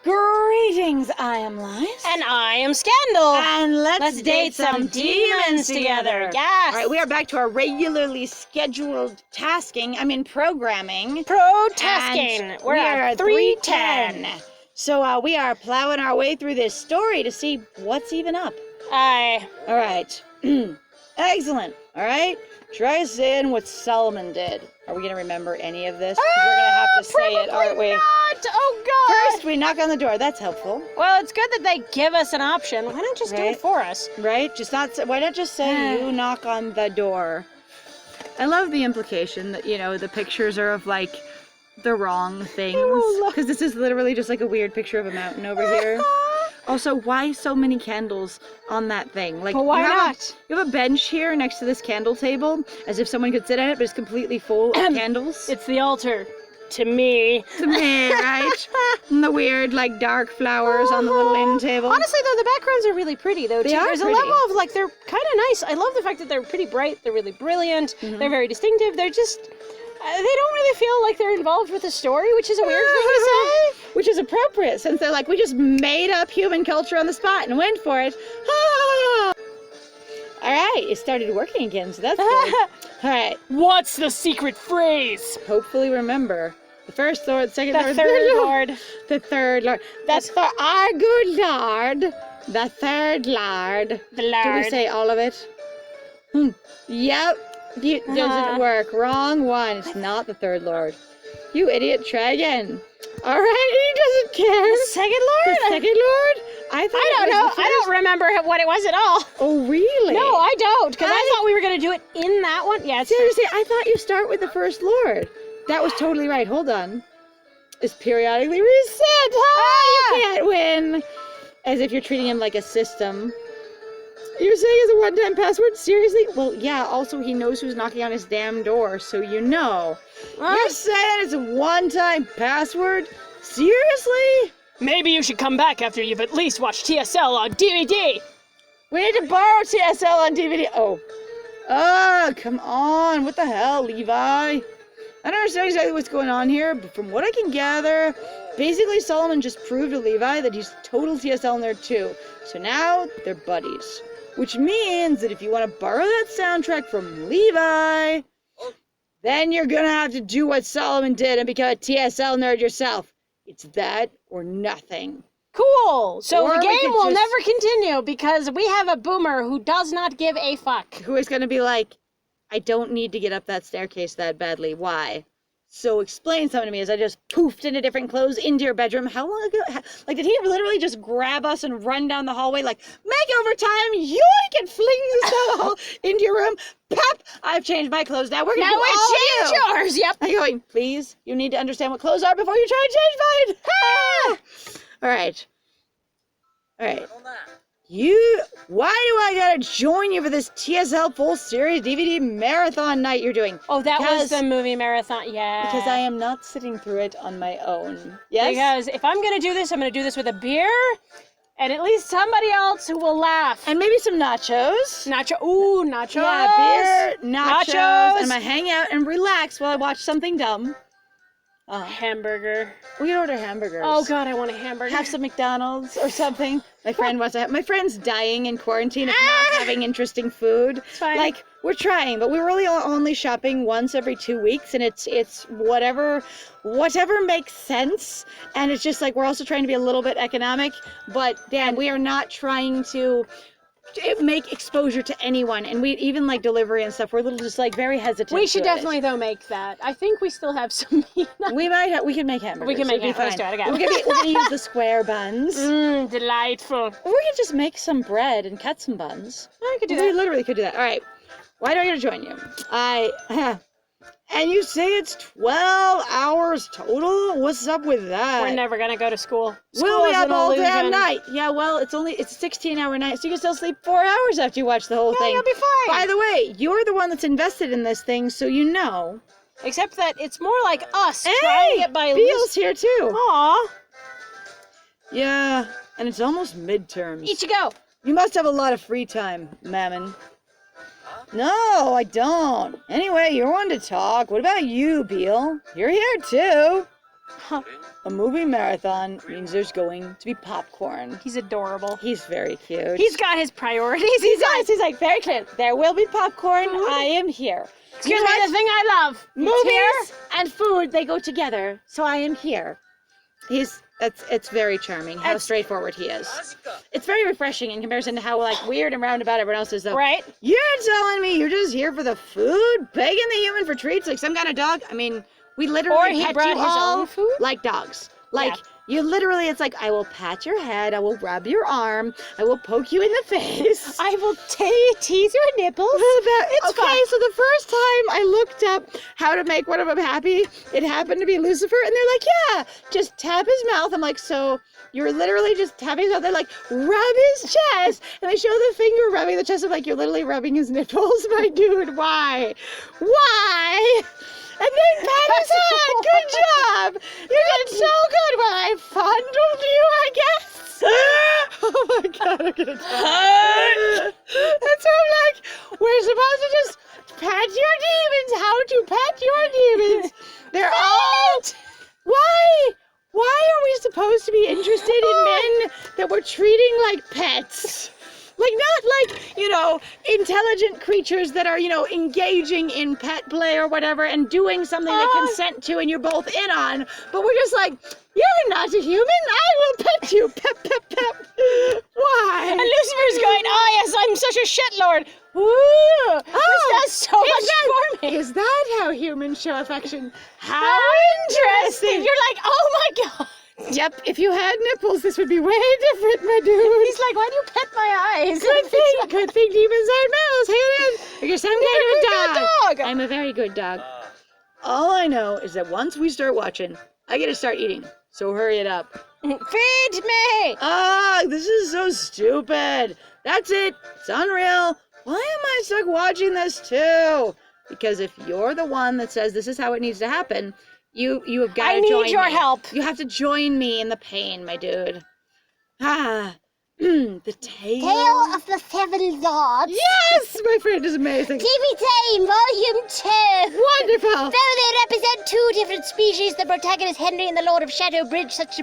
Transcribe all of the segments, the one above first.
Greetings, I am Lice. And I am Scandal. And let's date some demons together. Yes. All right, we are back to our regularly scheduled programming. Pro-tasking. We're at 310. So we are plowing our way through this story to see what's even up. Aye. All right. Excellent. All right. Try saying what Solomon did. Are we going to remember any of this? 'Cause we're going to have to say it, aren't we? Not. Oh, God. First, we knock on the door. That's helpful. Well, it's good that they give us an option. Why not just do it for us? Right? Why not just say you knock on the door? I love the implication that, the pictures are of, like, the wrong things. Because this is literally just, like, a weird picture of a mountain over here. Also, why so many candles on that thing? Like, but why not? You have a bench here next to this candle table, as if someone could sit at it, but it's completely full of candles. It's the altar. To me. To me, right? And the weird, like, dark flowers on the little end table. Honestly, though, the backgrounds are really pretty, though, too. There's a level of, like, they're kind of nice. I love the fact that they're pretty bright. They're really brilliant. Mm-hmm. They're very distinctive. They're just... they don't really feel like they're involved with the story, which is a weird thing to say. Which is appropriate, since they're like, we just made up human culture on the spot and went for it. All right, it started working again, so that's good. All right. What's the secret phrase? Hopefully remember. The first Lord, second the Lord, third Lord. The third Lord. That's for our good Lord. The third Lord. The Lord. Do we say all of it? Yep. Doesn't work. Wrong one. It's not the third Lord. You idiot. Try again. All right. He doesn't care. The second Lord? The second Lord? I don't know. I don't remember what it was at all. Oh, really? No, I don't. Because I thought we were going to do it in that one. Yeah. Seriously, I thought you start with the first Lord. That was totally right. Hold on. It's periodically reset. You can't win. As if you're treating him like a system. You're saying it's a one-time password? Seriously? Well, yeah, also he knows who's knocking on his damn door, so you know. You're saying it's a one-time password? Seriously? Maybe you should come back after you've at least watched TSL on DVD. We need to borrow TSL on DVD. Oh, come on. What the hell, Levi? I don't understand exactly what's going on here, but from what I can gather, basically Solomon just proved to Levi that he's total TSL nerd too. So now they're buddies. Which means that if you want to borrow that soundtrack from Levi, then you're going to have to do what Solomon did and become a TSL nerd yourself. It's that or nothing. Cool. So the game will never continue because we have a boomer who does not give a fuck. Who is going to be like, I don't need to get up that staircase that badly. Why? So explain something to me as I just poofed into different clothes into your bedroom. How long ago? Like, did he literally just grab us and run down the hallway like, makeover time, yoink, and fling yourself into your room? Pop! I've changed my clothes now. We're going to do all change yours. Yep. I'm going, please, you need to understand what clothes are before you try and change mine. All right. All right. Why do I gotta join you for this TSL full series DVD marathon night you're doing? Oh, that was the movie marathon, yeah. Because I am not sitting through it on my own. Yes? Because if I'm gonna do this, I'm gonna do this with a beer, and at least somebody else who will laugh. And maybe some nachos. Ooh, nachos. Yeah, beer, nachos. And I'm gonna hang out and relax while I watch something dumb. Hamburger. We can order hamburgers. Oh God, I want a hamburger. Have some McDonald's or something. My friend's dying in quarantine of not having interesting food. It's fine. Like, we're trying, but we're really only shopping once every 2 weeks, and it's whatever makes sense. And it's just like, we're also trying to be a little bit economic, but Dan, we are not trying to make exposure to anyone, and we even like delivery and stuff. We're a little just like very hesitant. We should definitely though make that. I think we still have some meat. We can make hamburgers. We can make hamburgers. Let's do it again. We're gonna use the square buns. Delightful. Or we could just make some bread and cut some buns. I could do that. We literally could do that. All right. Why do I gotta join you? And you say it's 12 hours total? What's up with that? We're never gonna go to school. We'll be up all damn night. Yeah, well, it's a 16-hour night, so you can still sleep 4 hours after you watch the whole thing. Yeah, you'll be fine. By the way, you're the one that's invested in this thing, so you know. Except that it's more like us trying to get by. Beal's here too. Aw. Yeah, and it's almost midterms. Each you go. You must have a lot of free time, Mammon. No, I don't. Anyway, you're one to talk. What about you, Beal? You're here too. a movie marathon means there's going to be popcorn. He's adorable. He's very cute. He's got his priorities. He's like, very clear. There will be popcorn. I am here. Excuse me, the thing I love. Movies and food, they go together. So I am here. It's very charming how straightforward he is. It's very refreshing in comparison to how like weird and roundabout everyone else is though. Right? You're telling me you're just here for the food, begging the human for treats like some kind of dog? I mean, we literally pet you all like dogs. Like you literally, it's like I will pat your head, I will rub your arm, I will poke you in the face. I will tease your nipples. It's okay, so the first time I looked up how to make one of them happy, it happened to be Lucifer, and they're like, yeah, just tap his mouth. I'm like, so you're literally just tapping his mouth. They're like, rub his chest, and they show the finger rubbing the chest. I'm like, you're literally rubbing his nipples, my dude. Why? And then pat his head. Good job. You did so good. Well, I fondled you, I guess. Oh my God, I'm gonna die. And so I'm like, we're supposed to just pet your demons. How to pet your demons? They're all. Why are we supposed to be interested in men that we're treating like pets? Like, not like, you know, intelligent creatures that are, you know, engaging in pet play or whatever and doing something they consent to and you're both in on. But we're just like, you're not a human. I will pet you. Pep, pep, pep. Why? And Lucifer's going, oh yes, I'm such a shitlord. Ooh, this does so much for me. Is that how humans show affection? How interesting. You're like, oh my God. Yep, if you had nipples, this would be way different, my dude. He's like, why do you pet my eyes? Good thing demons aren't mammals. Hang on. Because I'm kind of a dog. I'm a very good dog. All I know is that once we start watching, I gotta start eating. So hurry it up. Feed me! This is so stupid. That's it. It's unreal. Why am I stuck watching this too? Because if you're the one that says this is how it needs to happen, you have got to join me. I need your help. You have to join me in the pain, my dude. The Tale of the Seven Lords. Yes, my friend is amazing. TV Time, Volume 2. Wonderful. Though they represent two different species, the protagonist Henry and the Lord of Shadow bridge such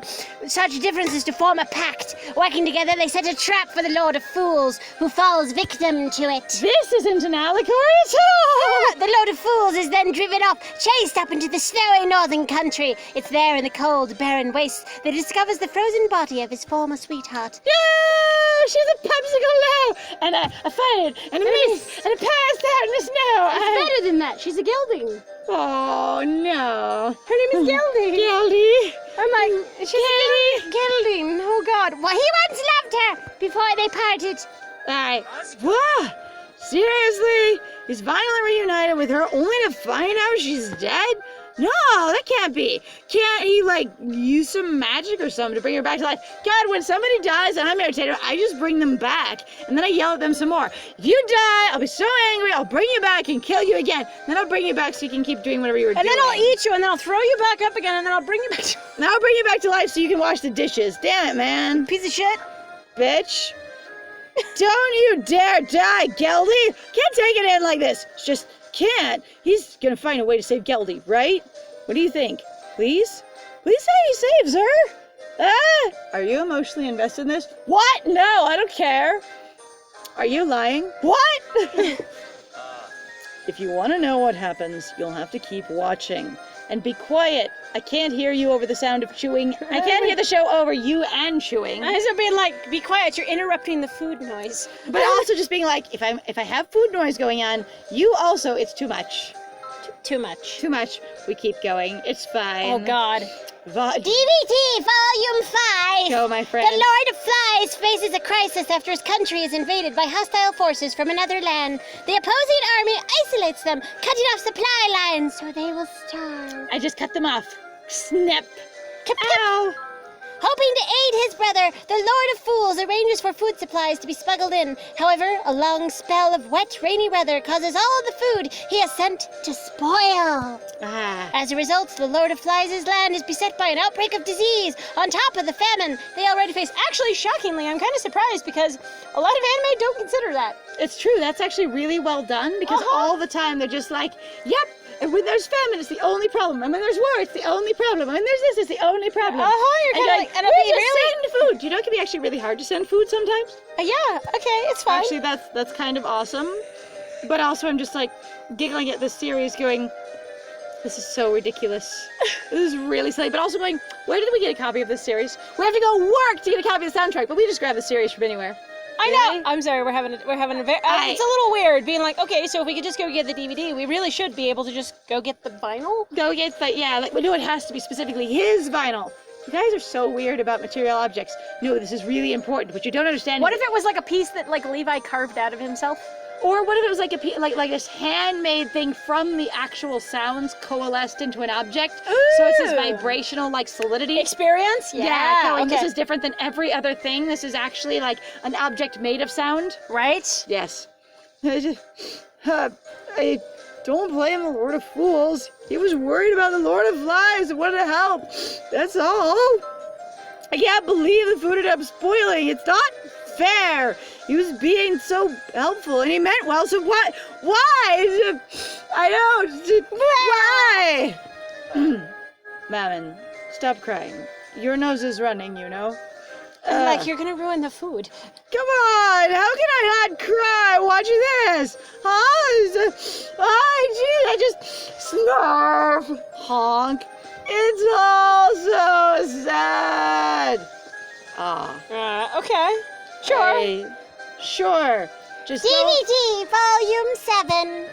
differences to form a pact. Working together, they set a trap for the Lord of Fools, who falls victim to it. This isn't an allegory at all. The Lord of Fools is then driven off, chased up into the snowy northern country. It's there in the cold, barren wastes that he discovers the frozen body of his former sweetheart. Yeah! She's a popsicle now, and a fire, and a mist, and a passed out in the snow. It's better than that. She's a gelding. Oh no! Her name is Gelding. Geldy. I'm like, she's a gelding. Oh God. Well, he once loved her before they parted. What? Seriously? He's finally reunited with her only to find out she's dead? No, that can't be. Can't he, like, use some magic or something to bring her back to life? God, when somebody dies and I'm irritated, I just bring them back, and then I yell at them some more. If you die, I'll be so angry, I'll bring you back and kill you again. Then I'll bring you back so you can keep doing whatever you were doing. And then I'll eat you, and then I'll throw you back up again, and then I'll bring you back to Now I'll bring you back to life so you can wash the dishes. Damn it, man. Piece of shit. Bitch. Don't you dare die, Geldy. Can't take it in like this. It's just can't. He's gonna find a way to save Geldy, right? What do you think? Please? Please say he saves her. Are you emotionally invested in this? What? No, I don't care. Are you lying? What? If you want to know what happens, you'll have to keep watching. And be quiet. I can't hear you over the sound of chewing. I can't hear the show over you and chewing. I was being like, be quiet, you're interrupting the food noise. But also just being like, if I have food noise going on, you also, it's too much. Too much. Too much. We keep going. It's fine. Oh God. DVT Volume 5. Go, my friend. The Lord of Flies faces a crisis after his country is invaded by hostile forces from another land. The opposing army isolates them, cutting off supply lines so they will starve. I just cut them off. Snip. Ow. Hoping to aid his brother, the Lord of Fools arranges for food supplies to be smuggled in. However, a long spell of wet, rainy weather causes all of the food he has sent to spoil. As a result, the Lord of Flies' land is beset by an outbreak of disease on top of the famine they already face. Actually, shockingly, I'm kind of surprised because a lot of anime don't consider that. It's true. That's actually really well done because all the time they're just like, yep, And when there's famine, it's the only problem. And when there's war, it's the only problem. And when there's this, it's the only problem. You're and kind of like, and it'd where's be the really... send food? Do you know it can be actually really hard to send food sometimes? Yeah, okay, it's fine. Actually, that's kind of awesome. But also, I'm just like giggling at this series, going, "This is so ridiculous. This is really silly." But also going, "Where did we get a copy of this series? We have to go work to get a copy of the soundtrack, but we just grab the series from anywhere." I know. I'm sorry. We're having a very. It's a little weird being like, okay, so if we could just go get the DVD, we really should be able to just go get the vinyl. Go get the like. We know it has to be specifically his vinyl. You guys are so weird about material objects. No, this is really important. What you don't understand. What if it was like a piece that like Levi carved out of himself? Or what if it was like like this handmade thing from the actual sounds coalesced into an object? Ooh. So it's this vibrational like solidity Experience? Yeah. Okay. This is different than every other thing. This is actually like an object made of sound. Right? Yes. I don't blame the Lord of Fools. He was worried about the Lord of Lies and wanted to help. That's all. I can't believe the food ended up spoiling. It's not fair. He was being so helpful and he meant well, so what? Why? I don't. Why? Mammon, stop crying. Your nose is running, you know. Like you're gonna ruin the food. Come on! How can I not cry watching this? Huh? Gee, I just snarf, honk. It's all so sad. Okay. Sure. Hey, sure. Just DVD, Volume 7.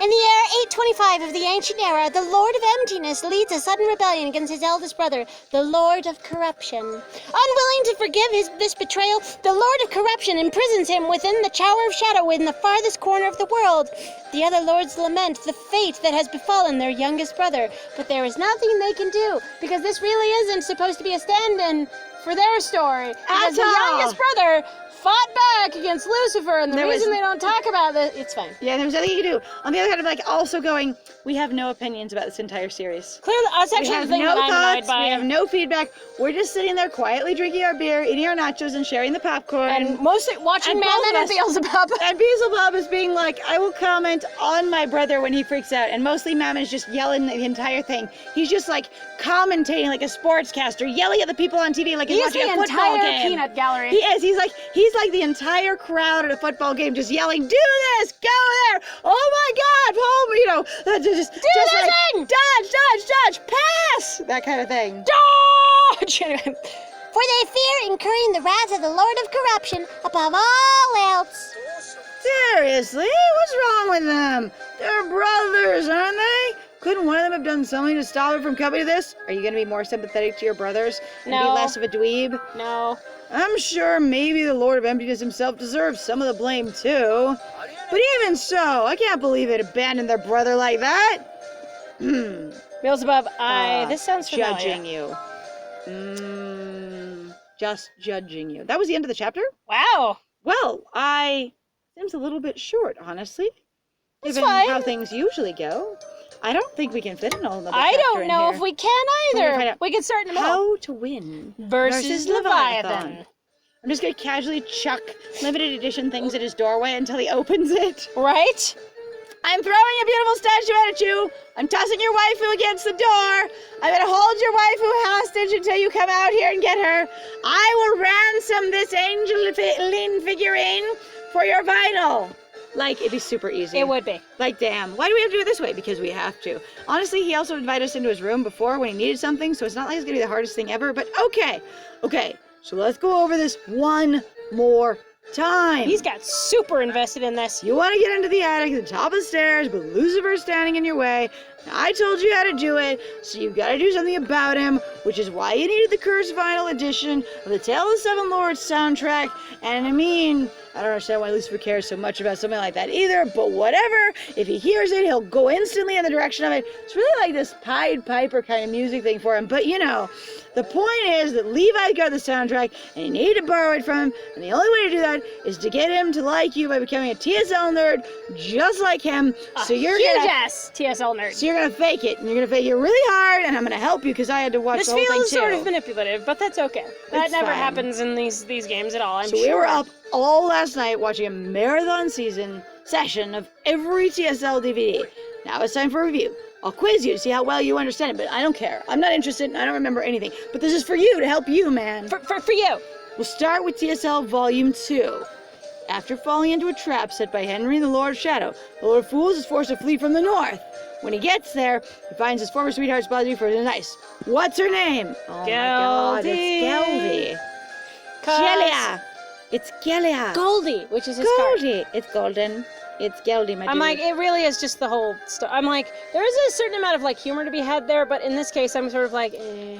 In the year 825 of the ancient era, the Lord of Emptiness leads a sudden rebellion against his eldest brother, the Lord of Corruption. Unwilling to forgive this betrayal, the Lord of Corruption imprisons him within the Tower of Shadow in the farthest corner of the world. The other lords lament the fate that has befallen their youngest brother, but there is nothing they can do, because this really isn't supposed to be a stand-in for their story. Because the youngest brother fought back against Lucifer, and the reason they don't talk about this, it's fine. Yeah, there's nothing you can do. On the other hand, I'm like also going, we have no opinions about this entire series. Clearly, that's actually the thing that I'm annoyed by. We have no feedback. We're just sitting there quietly drinking our beer, eating our nachos, and sharing the popcorn. And mostly watching Mammon and Beelzebub. And Beelzebub is being like, I will comment on my brother when he freaks out. And mostly Mammon is just yelling the entire thing. He's just like commentating like a sportscaster, yelling at the people on TV like he's watching a football game. He's the entire peanut gallery. He is. He's like the entire crowd at a football game just yelling, do this, go there, oh my God, home, you know, just like, dodge, pass, that kind of thing. Dodge! For they fear incurring the wrath of the Lord of Corruption above all else. Seriously? What's wrong with them? They're brothers, aren't they? Couldn't one of them have done something to stop it from coming to this? Are you going to be more sympathetic to your brothers and be less of a dweeb? No. I'm sure maybe the Lord of Emptiness himself deserves some of the blame too. But even so, I can't believe they'd abandon their brother like that. Beelzebub, this sounds familiar. Judging you. Just judging you. That was the end of the chapter? Wow. Well, seems a little bit short, honestly. That's given fine. how things usually go. I don't think we can fit in all another I chapter don't in know here. if we can either. We can start in the middle. How to Win versus Leviathan. I'm just going to casually chuck limited edition things at his doorway until he opens it. Right? I'm throwing a beautiful statue at you. I'm tossing your waifu against the door. I'm going to hold your waifu hostage until you come out here and get her. I will ransom this Angeline figurine for your vinyl. Like, it'd be super easy. It would be. Like, damn. Why do we have to do it this way? Because we have to. Honestly, he also invited us into his room before when he needed something, so it's not like it's going to be the hardest thing ever, but okay. Okay, so let's go over this one more time. He's got super invested in this. You want to get into the attic at the top of the stairs, but Lucifer's standing in your way. I told you how to do it, so you've got to do something about him, which is why you needed the cursed vinyl edition of the Tale of the Seven Lords soundtrack. And I mean, I don't understand why Lucifer cares so much about something like that either, but whatever. If he hears it, he'll go instantly in the direction of it. It's really like this Pied Piper kind of music thing for him. But you know, the point is that Levi got the soundtrack, and he needed to borrow it from him, and the only way to do that is to get him to like you by becoming a TSL nerd just like him. So you're huge-ass TSL nerd. So you're gonna fake it, and you're gonna fake it really hard, and I'm gonna help you because I had to watch the whole thing too. This feels sort of manipulative, but that's okay. That It's never fine. happens in these games at all, I'm sure. So we were up all last night watching a marathon session of every TSL DVD. Now it's time for review. I'll quiz you to see how well you understand it, but I don't care. I'm not interested and I don't remember anything. But this is for you, to help you, man. For you. We'll start with TSL Volume 2. After falling into a trap set by Henry, the Lord of Shadow, the Lord of Fools is forced to flee from the north. When he gets there, he finds his former sweetheart Spotty for his ice. What's her name? Oh my god, it's Geldy. Gelia. It's Gelia. Goldie, which is his card. Goldie. It's golden. It's Geldy, my dude. I'm like, it really is just the whole stuff. I'm like, there is a certain amount of like humor to be had there, but in this case, I'm sort of like,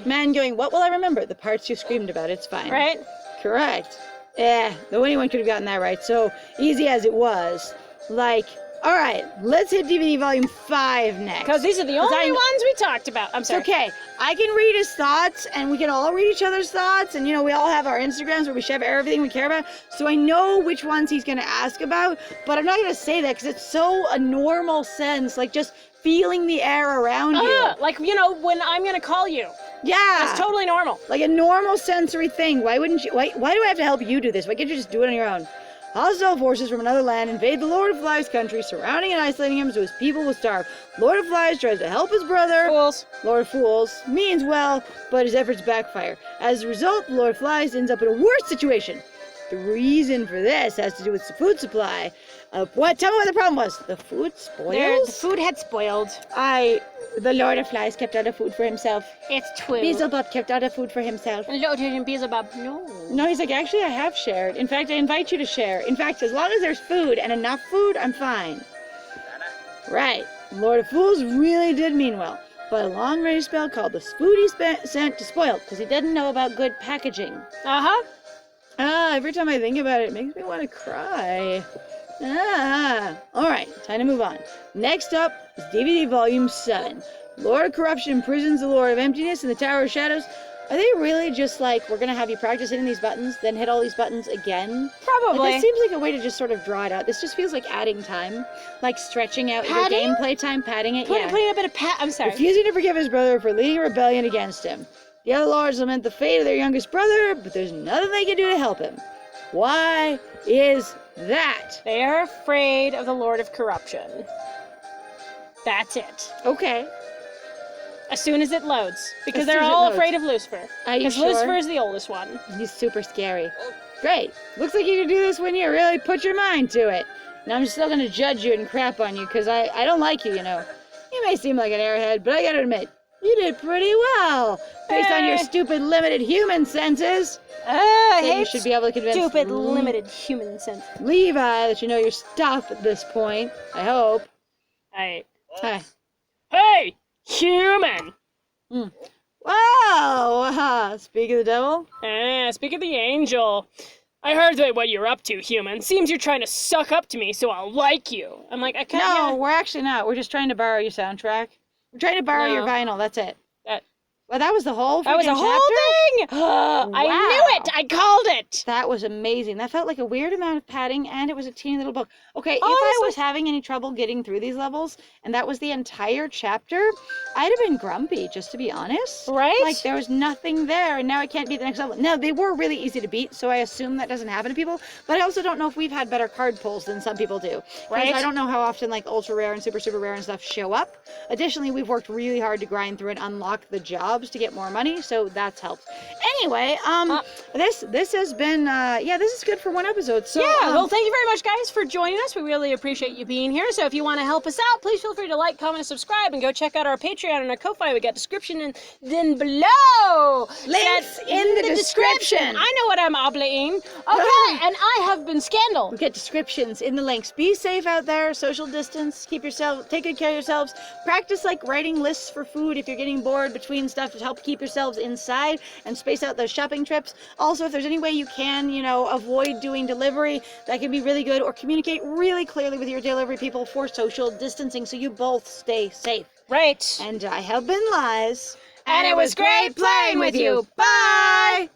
Man going, what will I remember? The parts you screamed about, it's fine. right? Correct. Though anyone could have gotten that right, so easy as it was. Like, alright, let's hit DVD Volume 5 next. Because these are the only ones we talked about. I'm sorry. It's okay. I can read his thoughts, and we can all read each other's thoughts, and we all have our Instagrams where we share everything we care about, so I know which ones he's going to ask about, but I'm not going to say that because it's so a normal sense, like just feeling the air around you. Like, when I'm going to call you. Yeah. That's totally normal. Like a normal sensory thing. Why wouldn't you? Why do I have to help you do this? Why can't you just do it on your own? Hostile forces from another land invade the Lord of Flies country, surrounding and isolating him so his people will starve. Lord of Flies tries to help his brother. Fools. Lord of Fools means well, but his efforts backfire. As a result, the Lord of Flies ends up in a worse situation. The reason for this has to do with the food supply. What? Tell me what the problem was. The food spoils? The food had spoiled. The Lord of Flies kept out of food for himself. It's true. Beelzebub kept out of food for himself. Lord and Beelzebub, no. No, he's like, actually, I have shared. In fact, I invite you to share. In fact, as long as there's food and enough food, I'm fine. Right. Lord of Fools really did mean well. But a long-range spell called the food he sent to spoil, because he didn't know about good packaging. Uh-huh. Every time I think about it, it makes me want to cry. Alright, time to move on. Next up is DVD Volume 7. Lord of Corruption imprisons the Lord of Emptiness in the Tower of Shadows. Are they really just like, we're gonna have you practice hitting these buttons, then hit all these buttons again? Probably. Like, this seems like a way to just sort of draw it out. This just feels like adding time. Like stretching out your gameplay time, padding it, Putting a bit of I'm sorry. Refusing to forgive his brother for leading a rebellion against him. The other lords lament the fate of their youngest brother, but there's nothing they can do to help him. Why is that? They are afraid of the Lord of Corruption. That's it. Okay. As soon as it loads. Because As they're soon as it all loads. afraid of Lucifer. Are you Because sure? Lucifer is the oldest one. He's super scary. Great. Looks like you can do this when you really put your mind to it. And I'm still gonna judge you and crap on you, because I don't like you, You may seem like an airhead, but I gotta admit, you did pretty well. Based on your stupid limited human senses. I You should be able to convince stupid limited human sense. Levi that you know your stuff at this point. I hope. Hey. Hi. Hey! Human! Wow! Speak of the devil. Speak of the angel. I heard what you're up to, human. Seems you're trying to suck up to me so I'll like you. I'm like, I can't. No, we're actually not. We're just trying to borrow your soundtrack. We're trying to borrow your vinyl. That's it. Well, that was the whole That was a freaking whole thing! I knew it! I called it! That was amazing. That felt like a weird amount of padding, and it was a teeny little book. Okay, if I Honestly- was having any trouble getting through these levels, and that was the entire chapter, I'd have been grumpy, just to be honest. Right? Like, there was nothing there, and now I can't beat the next level. Now, they were really easy to beat, so I assume that doesn't happen to people, but I also don't know if we've had better card pulls than some people do. Right. Because I don't know how often, like, ultra rare and super, super rare and stuff show up. Additionally, we've worked really hard to grind through and unlock the jobs to get more money, so that's helped. Anyway, this has been, this is good for one episode. So, well, thank you very much, guys, for joining us. We really appreciate you being here. So if you want to help us out, please feel free to like, comment, and subscribe, and go check out our Patreon and our Ko-Fi. We got description and then below. Links in the description. I know what I'm oblating. Okay, and I have been Scandal. we get descriptions in the links. Be safe out there. Social distance. Take good care of yourselves. Practice like writing lists for food if you're getting bored between stuff to help keep yourselves inside and space out those shopping trips. Also, if there's any way you can, avoid doing delivery, that can be really good. Or communicate really clearly with your delivery people for social distancing so you both stay safe. Right. And I have been Liz. And it was great playing with you. Bye!